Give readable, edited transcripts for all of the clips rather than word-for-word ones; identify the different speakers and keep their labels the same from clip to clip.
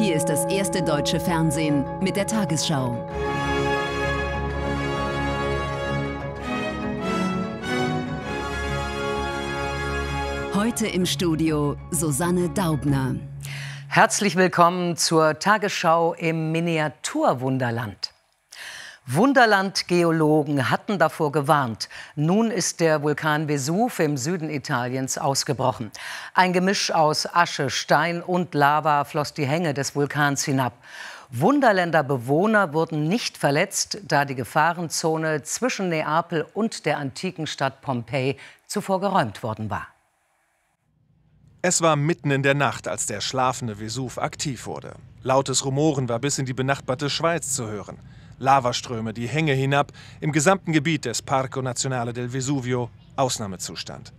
Speaker 1: Hier ist das erste deutsche Fernsehen mit der Tagesschau. Heute im Studio Susanne Daubner.
Speaker 2: Herzlich willkommen zur Tagesschau im Miniaturwunderland. Wunderland-Geologen hatten davor gewarnt. Nun ist der Vulkan Vesuv im Süden Italiens ausgebrochen. Ein Gemisch aus Asche, Stein und Lava floss die Hänge des Vulkans hinab. Wunderländer Bewohner wurden nicht verletzt, da die Gefahrenzone zwischen Neapel und der antiken Stadt Pompeji zuvor geräumt worden war.
Speaker 3: Es war mitten in der Nacht, als der schlafende Vesuv aktiv wurde. Lautes Rumoren war bis in die benachbarte Schweiz zu hören. Lavaströme, die Hänge hinab, im gesamten Gebiet des Parco Nazionale del Vesuvio, Ausnahmezustand.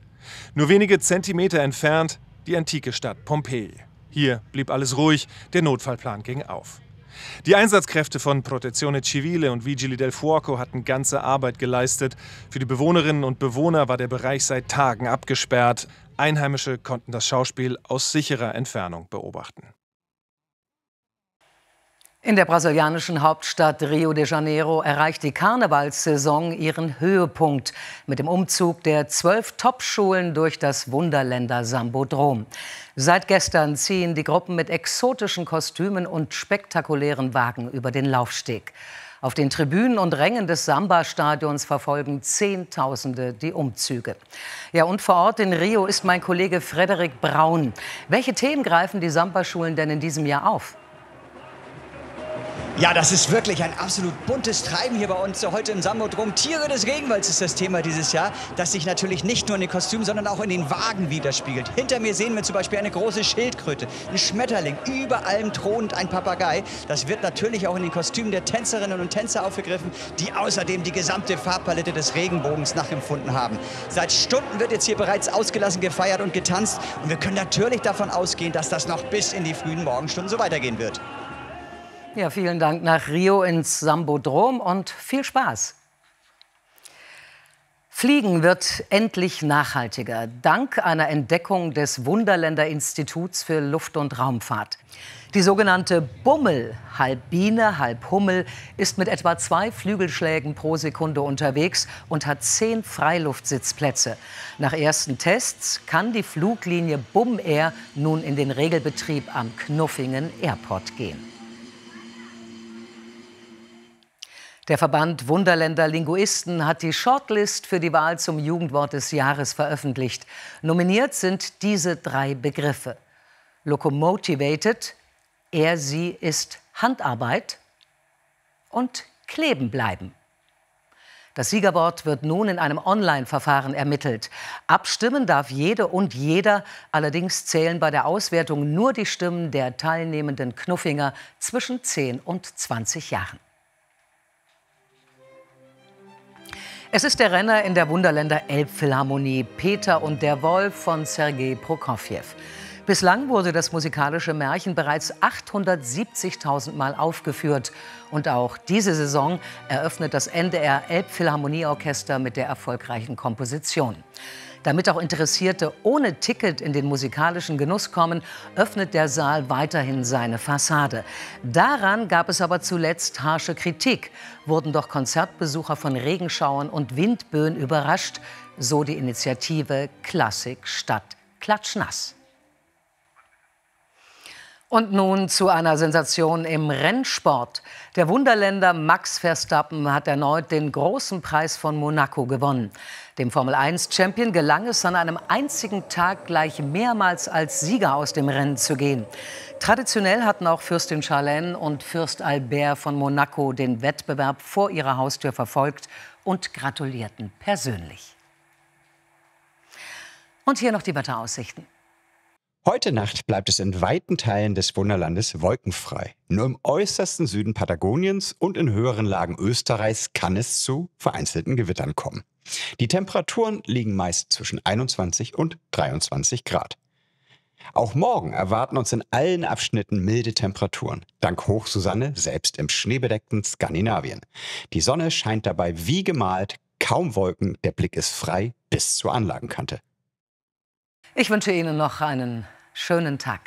Speaker 3: Nur wenige Zentimeter entfernt die antike Stadt Pompeji. Hier blieb alles ruhig, der Notfallplan ging auf. Die Einsatzkräfte von Protezione Civile und Vigili del Fuoco hatten ganze Arbeit geleistet. Für die Bewohnerinnen und Bewohner war der Bereich seit Tagen abgesperrt. Einheimische konnten das Schauspiel aus sicherer Entfernung beobachten.
Speaker 2: In der brasilianischen Hauptstadt Rio de Janeiro erreicht die Karnevalssaison ihren Höhepunkt mit dem Umzug der 12 Top-Schulen durch das Wunderländer Sambodrom. Seit gestern ziehen die Gruppen mit exotischen Kostümen und spektakulären Wagen über den Laufsteg. Auf den Tribünen und Rängen des Samba-Stadions verfolgen Zehntausende die Umzüge. Ja, und vor Ort in Rio ist mein Kollege Frederik Braun. Welche Themen greifen die Samba-Schulen denn in diesem Jahr auf?
Speaker 4: Ja, das ist wirklich ein absolut buntes Treiben hier bei uns heute im Sambodrom. Tiere des Regenwalds ist das Thema dieses Jahr, das sich natürlich nicht nur in den Kostümen, sondern auch in den Wagen widerspiegelt. Hinter mir sehen wir zum Beispiel eine große Schildkröte, ein Schmetterling, über allem thront ein Papagei. Das wird natürlich auch in den Kostümen der Tänzerinnen und Tänzer aufgegriffen, die außerdem die gesamte Farbpalette des Regenbogens nachempfunden haben. Seit Stunden wird jetzt hier bereits ausgelassen gefeiert und getanzt. Und wir können natürlich davon ausgehen, dass das noch bis in die frühen Morgenstunden so weitergehen wird.
Speaker 2: Ja, vielen Dank nach Rio ins Sambodrom und viel Spaß. Fliegen wird endlich nachhaltiger, dank einer Entdeckung des Wunderländer Instituts für Luft- und Raumfahrt. Die sogenannte Bummel, halb Biene, halb Hummel, ist mit etwa 2 Flügelschlägen pro Sekunde unterwegs und hat 10 Freiluftsitzplätze. Nach ersten Tests kann die Fluglinie Bum Air nun in den Regelbetrieb am Knuffingen Airport gehen. Der Verband Wunderländer Linguisten hat die Shortlist für die Wahl zum Jugendwort des Jahres veröffentlicht. Nominiert sind diese 3 Begriffe: Locomotivated, er, sie ist Handarbeit und kleben bleiben. Das Siegerwort wird nun in einem Online-Verfahren ermittelt. Abstimmen darf jede und jeder, allerdings zählen bei der Auswertung nur die Stimmen der teilnehmenden Knuffinger zwischen 10 und 20 Jahren. Es ist der Renner in der Wunderländer Elbphilharmonie, Peter und der Wolf von Sergei Prokofjew. Bislang wurde das musikalische Märchen bereits 870.000 Mal aufgeführt. Und auch diese Saison eröffnet das NDR Elbphilharmonieorchester mit der erfolgreichen Komposition. Damit auch Interessierte ohne Ticket in den musikalischen Genuss kommen, öffnet der Saal weiterhin seine Fassade. Daran gab es aber zuletzt harsche Kritik. Wurden doch Konzertbesucher von Regenschauern und Windböen überrascht, so die Initiative Klassik statt Klatschnass. Und nun zu einer Sensation im Rennsport. Der Wunderländer Max Verstappen hat erneut den großen Preis von Monaco gewonnen. Dem Formel-1-Champion gelang es, an einem einzigen Tag gleich mehrmals als Sieger aus dem Rennen zu gehen. Traditionell hatten auch Fürstin Charlene und Fürst Albert von Monaco den Wettbewerb vor ihrer Haustür verfolgt und gratulierten persönlich. Und hier noch die Wetteraussichten.
Speaker 5: Heute Nacht bleibt es in weiten Teilen des Wunderlandes wolkenfrei. Nur im äußersten Süden Patagoniens und in höheren Lagen Österreichs kann es zu vereinzelten Gewittern kommen. Die Temperaturen liegen meist zwischen 21 und 23 Grad. Auch morgen erwarten uns in allen Abschnitten milde Temperaturen, dank Hochsusanne selbst im schneebedeckten Skandinavien. Die Sonne scheint dabei wie gemalt, kaum Wolken, der Blick ist frei bis zur Anlagenkante.
Speaker 2: Ich wünsche Ihnen noch einen schönen Tag.